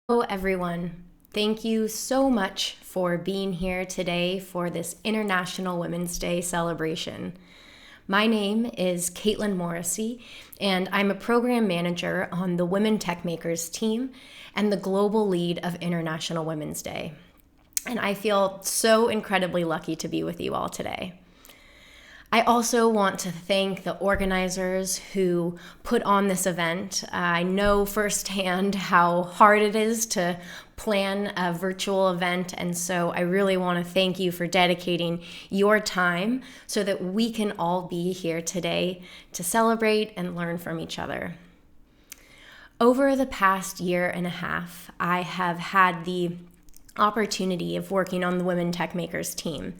Hello, everyone. Thank you so much for being here today for this International Women's Day celebration. My name is Caitlin Morrissey, and I'm a program manager on the Women Techmakers team and the global lead of International Women's Day. And I feel so incredibly lucky to be with you all today. I also want to thank the organizers who put on this event. I know firsthand how hard it is to plan a virtual event, and so I really want to thank you for dedicating your time so that we can all be here today to celebrate and learn from each other. Over the past year and a half, I have had the opportunity of working on the Women Techmakers team.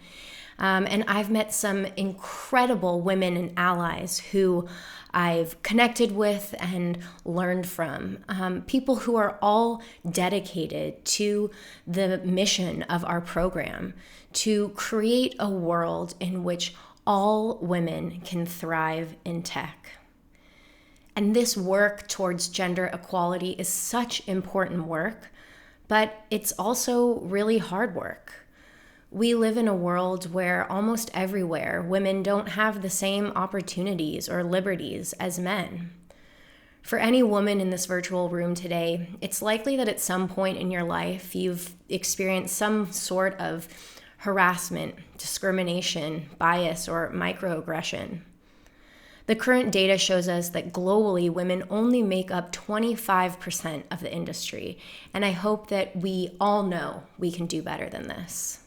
And I've met some incredible women and allies who I've connected with and learned from. People who are all dedicated to the mission of our program to create a world in which all women can thrive in tech. And this work towards gender equality is such important work, but it's also really hard work. We live in a world where almost everywhere women don't have the same opportunities or liberties as men. For any woman in this virtual room today, it's likely that at some point in your life you've experienced some sort of harassment, discrimination, bias, or microaggression. The current data shows us that globally women only make up 25% of the industry, and I hope that we all know we can do better than this.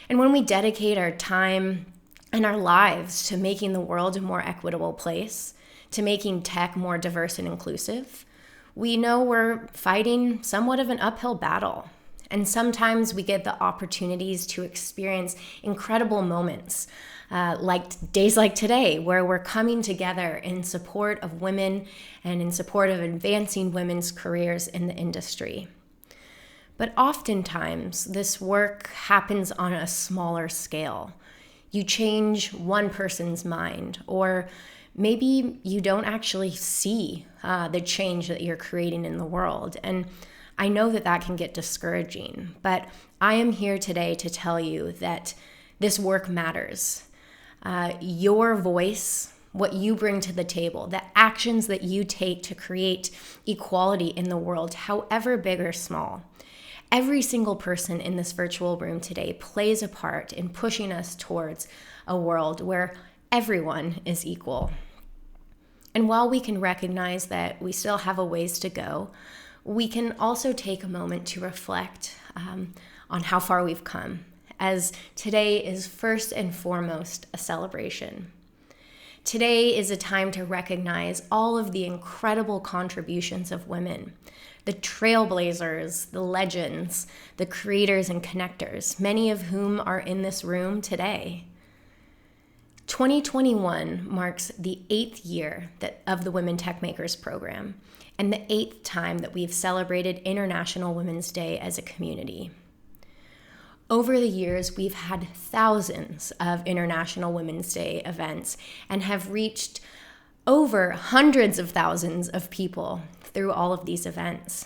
And when we dedicate our time and our lives to making the world a more equitable place, to making tech more diverse and inclusive, we know we're fighting somewhat of an uphill battle. And sometimes we get the opportunities to experience incredible moments, like days like today, where we're coming together in support of women and in support of advancing women's careers in the industry. But oftentimes, this work happens on a smaller scale. You change one person's mind, or maybe you don't actually see the change that you're creating in the world. And I know that that can get discouraging, but I am here today to tell you that this work matters. Your voice, what you bring to the table, the actions that you take to create equality in the world, however big or small. Every single person in this virtual room today plays a part in pushing us towards a world where everyone is equal. And while we can recognize that we still have a ways to go, we can also take a moment to reflect on how far we've come, as today is first and foremost a celebration. Today is a time to recognize all of the incredible contributions of women, the trailblazers, the legends, the creators and connectors, many of whom are in this room today. 2021 marks the 8th year of the Women Techmakers program and the 8th time that we've celebrated International Women's Day as a community. Over the years, we've had thousands of International Women's Day events and have reached over hundreds of thousands of people through all of these events.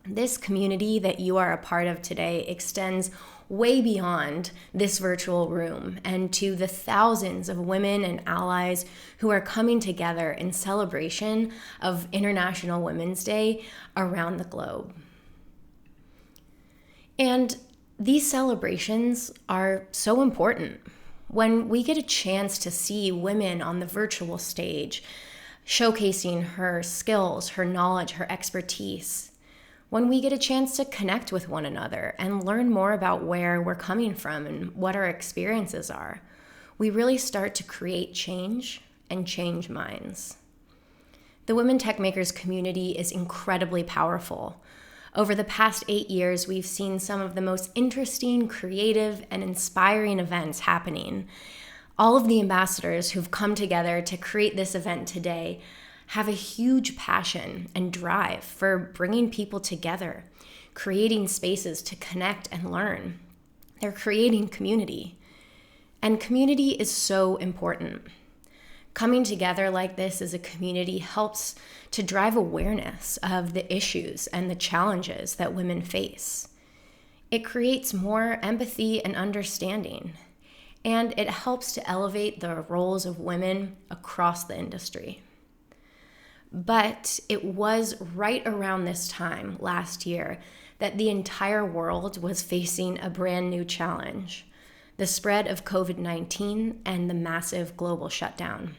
This community that you are a part of today extends way beyond this virtual room and to the thousands of women and allies who are coming together in celebration of International Women's Day around the globe. And these celebrations are so important. When we get a chance to see women on the virtual stage, showcasing her skills, her knowledge, her expertise, when we get a chance to connect with one another and learn more about where we're coming from and what our experiences are, we really start to create change and change minds. The Women Techmakers community is incredibly powerful. Over the past 8 years, we've seen some of the most interesting, creative, and inspiring events happening. All of the ambassadors who've come together to create this event today have a huge passion and drive for bringing people together, creating spaces to connect and learn. They're creating community. And community is so important. Coming together like this as a community helps to drive awareness of the issues and the challenges that women face. It creates more empathy and understanding, and it helps to elevate the roles of women across the industry. But it was right around this time last year that the entire world was facing a brand new challenge: the spread of COVID-19 and the massive global shutdown.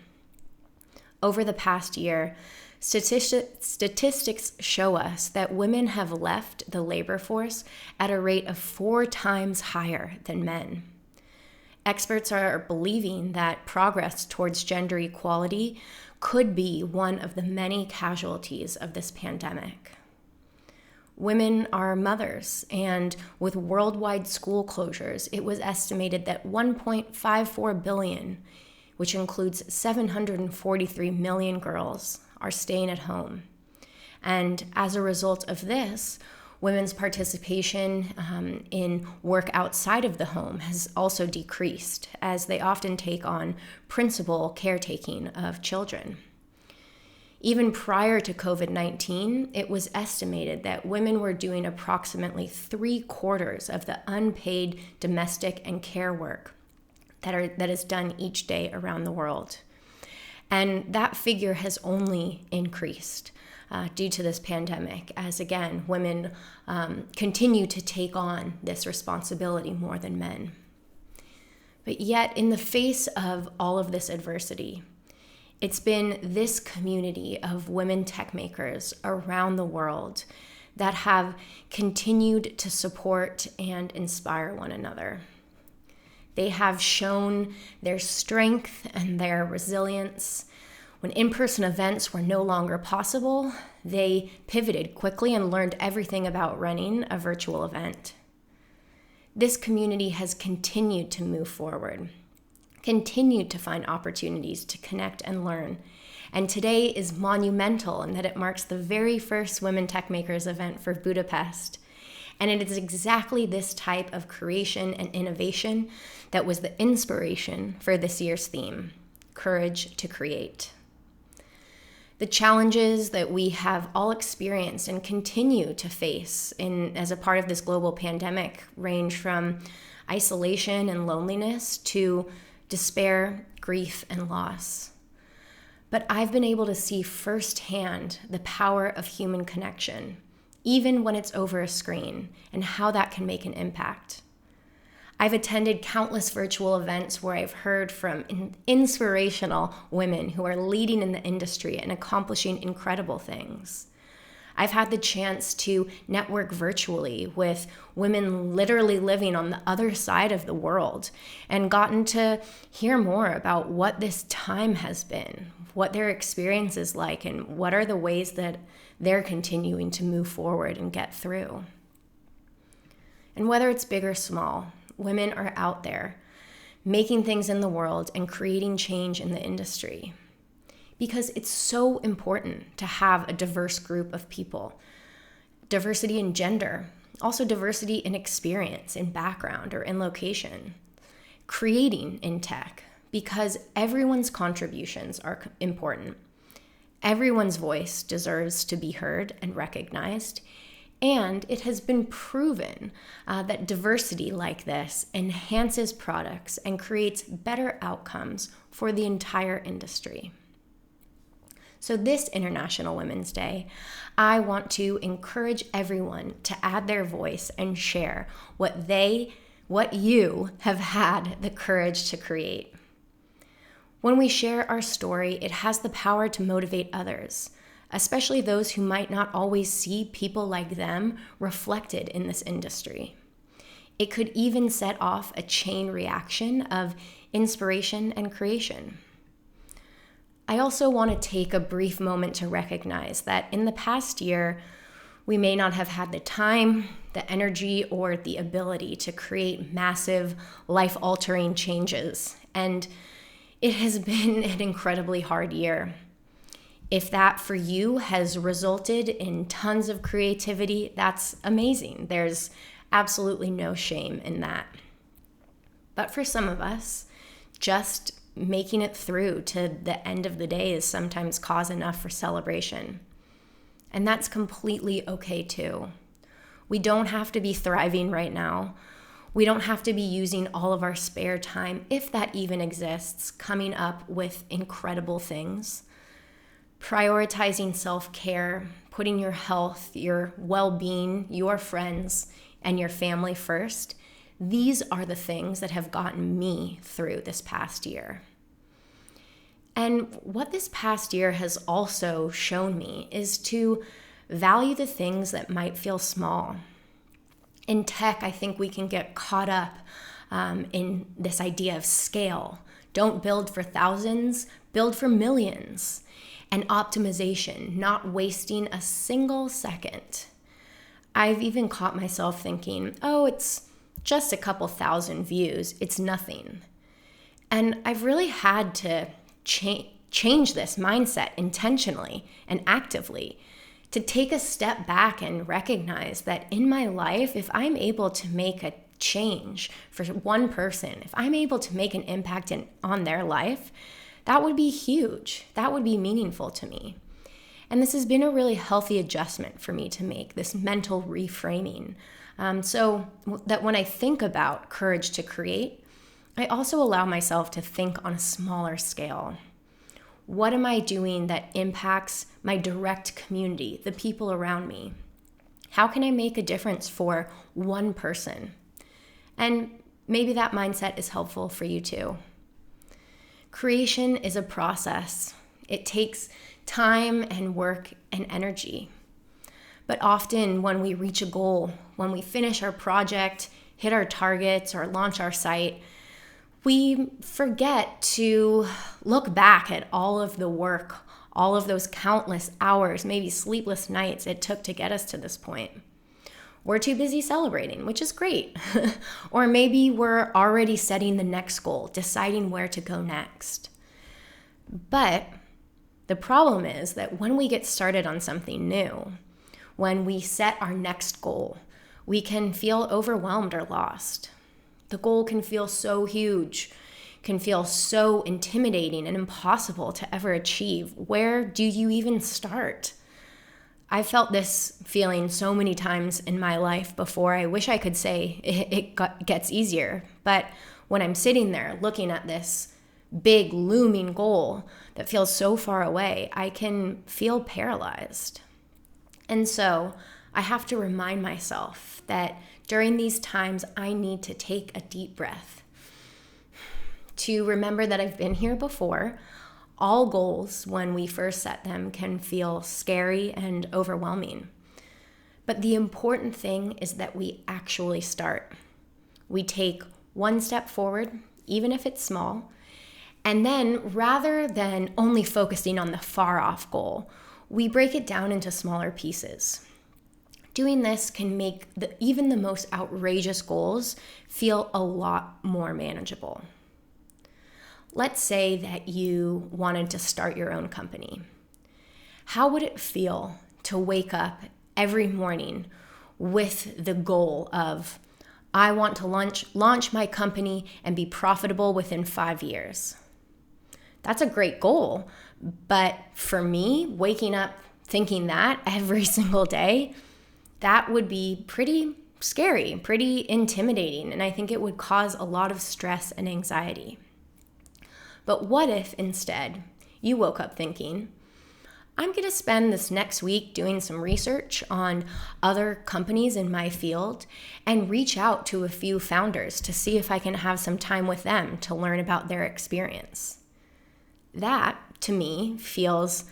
Over the past year, statistics show us that women have left the labor force at a rate of 4 times higher than men. Experts are believing that progress towards gender equality could be one of the many casualties of this pandemic. Women are mothers, and with worldwide school closures, it was estimated that 1.54 billion, which includes 743 million girls, are staying at home. And as a result of this, women's participation in work outside of the home has also decreased, as they often take on principal caretaking of children. Even prior to COVID-19, it was estimated that women were doing approximately 3/4 of the unpaid domestic and care work that is done each day around the world. And that figure has only increased due to this pandemic, as again, women continue to take on this responsibility more than men. But yet, in the face of all of this adversity, it's been this community of women tech makers around the world that have continued to support and inspire one another. They have shown their strength and their resilience. When in-person events were no longer possible, they pivoted quickly and learned everything about running a virtual event. This community has continued to move forward, continued to find opportunities to connect and learn. And today is monumental in that it marks the very first Women Techmakers event for Budapest. And it is exactly this type of creation and innovation that was the inspiration for this year's theme: Courage to Create. The challenges that we have all experienced and continue to face as a part of this global pandemic range from isolation and loneliness to despair, grief, and loss. But I've been able to see firsthand the power of human connection, even when it's over a screen, and how that can make an impact. I've attended countless virtual events where I've heard from inspirational women who are leading in the industry and accomplishing incredible things. I've had the chance to network virtually with women literally living on the other side of the world and gotten to hear more about what this time has been, what their experience is like, and what are the ways that they're continuing to move forward and get through. And whether it's big or small, women are out there making things in the world and creating change in the industry. Because it's so important to have a diverse group of people. Diversity in gender, also diversity in experience, in background, or in location. Creating in tech, because everyone's contributions are important. Everyone's voice deserves to be heard and recognized, and it has been proven that diversity like this enhances products and creates better outcomes for the entire industry. So this International Women's Day, I want to encourage everyone to add their voice and share what you have had the courage to create. When we share our story, it has the power to motivate others, especially those who might not always see people like them reflected in this industry. It could even set off a chain reaction of inspiration and creation. I also want to take a brief moment to recognize that in the past year, we may not have had the time, the energy, or the ability to create massive, life-altering changes. And it has been an incredibly hard year. If that for you has resulted in tons of creativity, that's amazing. There's absolutely no shame in that. But for some of us, just making it through to the end of the day is sometimes cause enough for celebration. And that's completely okay too. We don't have to be thriving right now. We don't have to be using all of our spare time, if that even exists, coming up with incredible things. Prioritizing self-care, putting your health, your well-being, your friends, and your family first. These are the things that have gotten me through this past year. And what this past year has also shown me is to value the things that might feel small. In tech, I think we can get caught up in this idea of scale. Don't build for thousands, build for millions. And optimization, not wasting a single second. I've even caught myself thinking, oh, it's just a couple thousand views. It's nothing. And I've really had to change this mindset intentionally and actively, to take a step back and recognize that in my life, if I'm able to make a change for one person, if I'm able to make an impact on their life, that would be huge. That would be meaningful to me. And this has been a really healthy adjustment for me to make, this mental reframing. So that when I think about courage to create, I also allow myself to think on a smaller scale. What am I doing that impacts my direct community, the people around me? How can I make a difference for one person? And maybe that mindset is helpful for you too. Creation is a process. It takes time and work and energy. But often when we reach a goal, when we finish our project, hit our targets, or launch our site, we forget to look back at all of the work, all of those countless hours, maybe sleepless nights it took to get us to this point. We're too busy celebrating, which is great. Or maybe we're already setting the next goal, deciding where to go next. But the problem is that when we get started on something new, when we set our next goal, we can feel overwhelmed or lost. The goal can feel so huge, can feel so intimidating and impossible to ever achieve. Where do you even start? I felt this feeling so many times in my life before. I wish I could say it gets easier. But when I'm sitting there looking at this big looming goal that feels so far away, I can feel paralyzed. And so I have to remind myself that during these times, I need to take a deep breath to remember that I've been here before. All goals, when we first set them, can feel scary and overwhelming. But the important thing is that we actually start. We take one step forward, even if it's small, and then rather than only focusing on the far-off goal, we break it down into smaller pieces. Doing this can make even the most outrageous goals feel a lot more manageable. Let's say that you wanted to start your own company. How would it feel to wake up every morning with the goal of, I want to launch my company and be profitable within 5 years? That's a great goal. But for me, waking up thinking that every single day, that would be pretty scary, pretty intimidating. And I think it would cause a lot of stress and anxiety. But what if instead you woke up thinking, I'm going to spend this next week doing some research on other companies in my field and reach out to a few founders to see if I can have some time with them to learn about their experience. That, to me, feels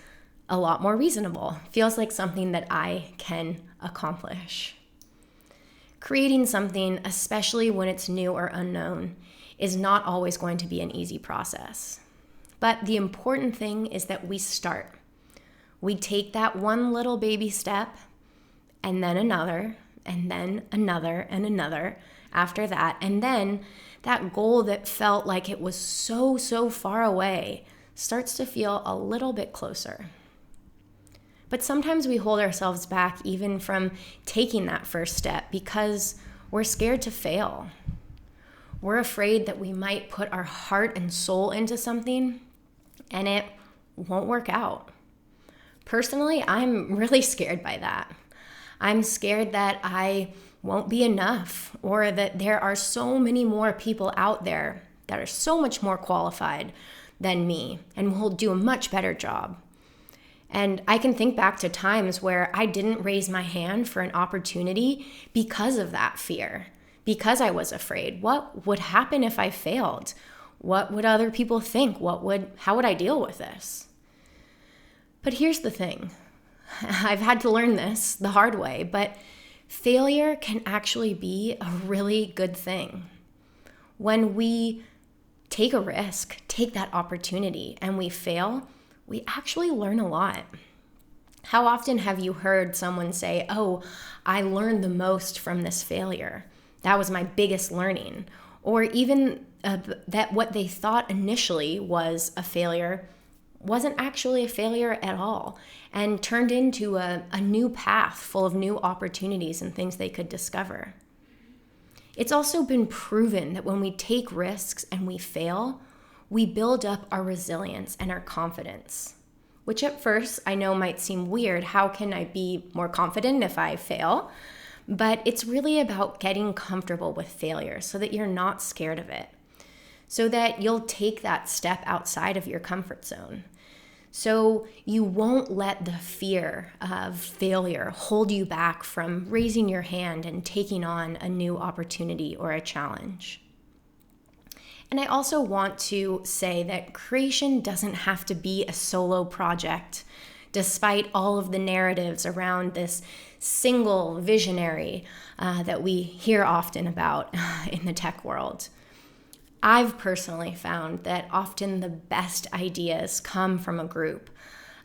a lot more reasonable. Feels like something that I can accomplish. Creating something, especially when it's new or unknown, is not always going to be an easy process. But the important thing is that we start. We take that one little baby step, and then another, and then another, and another after that. And then that goal that felt like it was so far away starts to feel a little bit closer. But sometimes we hold ourselves back even from taking that first step because we're scared to fail. We're afraid that we might put our heart and soul into something and it won't work out. Personally, I'm really scared by that. I'm scared that I won't be enough, or that there are so many more people out there that are so much more qualified than me and will do a much better job. And I can think back to times where I didn't raise my hand for an opportunity because of that fear, because I was afraid. What would happen if I failed? What would other people think? How would I deal with this? But here's the thing. I've had to learn this the hard way, but failure can actually be a really good thing. When we take a risk, take that opportunity, and we fail, we actually learn a lot. How often have you heard someone say, "Oh, I learned the most from this failure. That was my biggest learning." Or even that what they thought initially was a failure wasn't actually a failure at all, and turned into a new path full of new opportunities and things they could discover. It's also been proven that when we take risks and we fail, we build up our resilience and our confidence, which at first I know might seem weird. How can I be more confident if I fail? But it's really about getting comfortable with failure so that you're not scared of it, so that you'll take that step outside of your comfort zone. So you won't let the fear of failure hold you back from raising your hand and taking on a new opportunity or a challenge. And I also want to say that creation doesn't have to be a solo project, despite all of the narratives around this single visionary that we hear often about in the tech world. I've personally found that often the best ideas come from a group,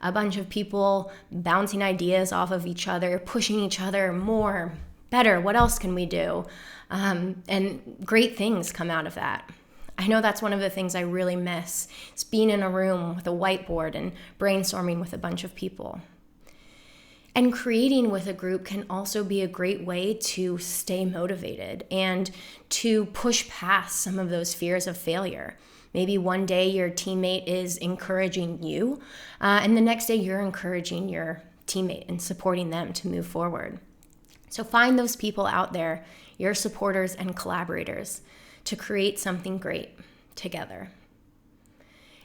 a bunch of people bouncing ideas off of each other, pushing each other more, better, what else can we do? And great things come out of that. I know that's one of the things I really miss. It's being in a room with a whiteboard and brainstorming with a bunch of people. And creating with a group can also be a great way to stay motivated and to push past some of those fears of failure. Maybe one day your teammate is encouraging you, and the next day you're encouraging your teammate and supporting them to move forward. So find those people out there, your supporters and collaborators, to create something great together.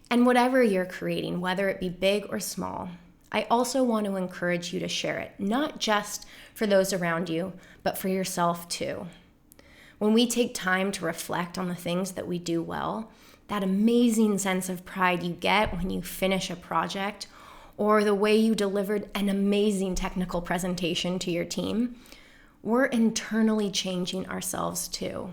And whatever you're creating, whether it be big or small, I also want to encourage you to share it, not just for those around you, but for yourself too. When we take time to reflect on the things that we do well, that amazing sense of pride you get when you finish a project, or the way you delivered an amazing technical presentation to your team, we're internally changing ourselves too.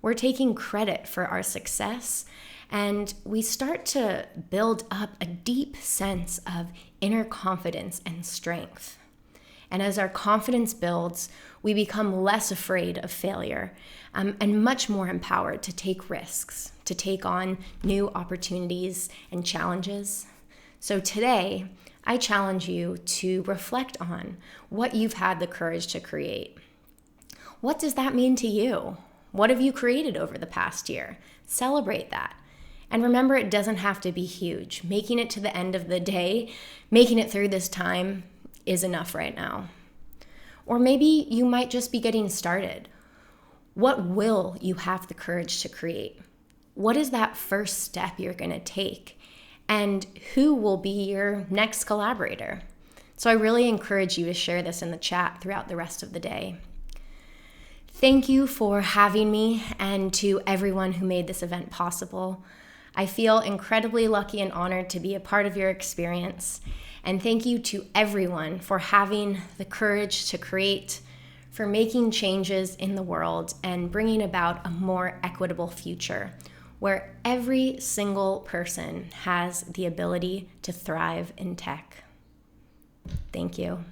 We're taking credit for our success, and we start to build up a deep sense of inner confidence and strength. And as our confidence builds, we become less afraid of failure and much more empowered to take risks, to take on new opportunities and challenges. So today, I challenge you to reflect on what you've had the courage to create. What does that mean to you? What have you created over the past year? Celebrate that. And remember, it doesn't have to be huge. Making it to the end of the day, making it through this time is enough right now. Or maybe you might just be getting started. What will you have the courage to create? What is that first step you're going to take? And who will be your next collaborator? So I really encourage you to share this in the chat throughout the rest of the day. Thank you for having me, and to everyone who made this event possible. I feel incredibly lucky and honored to be a part of your experience. And thank you to everyone for having the courage to create, for making changes in the world and bringing about a more equitable future where every single person has the ability to thrive in tech. Thank you.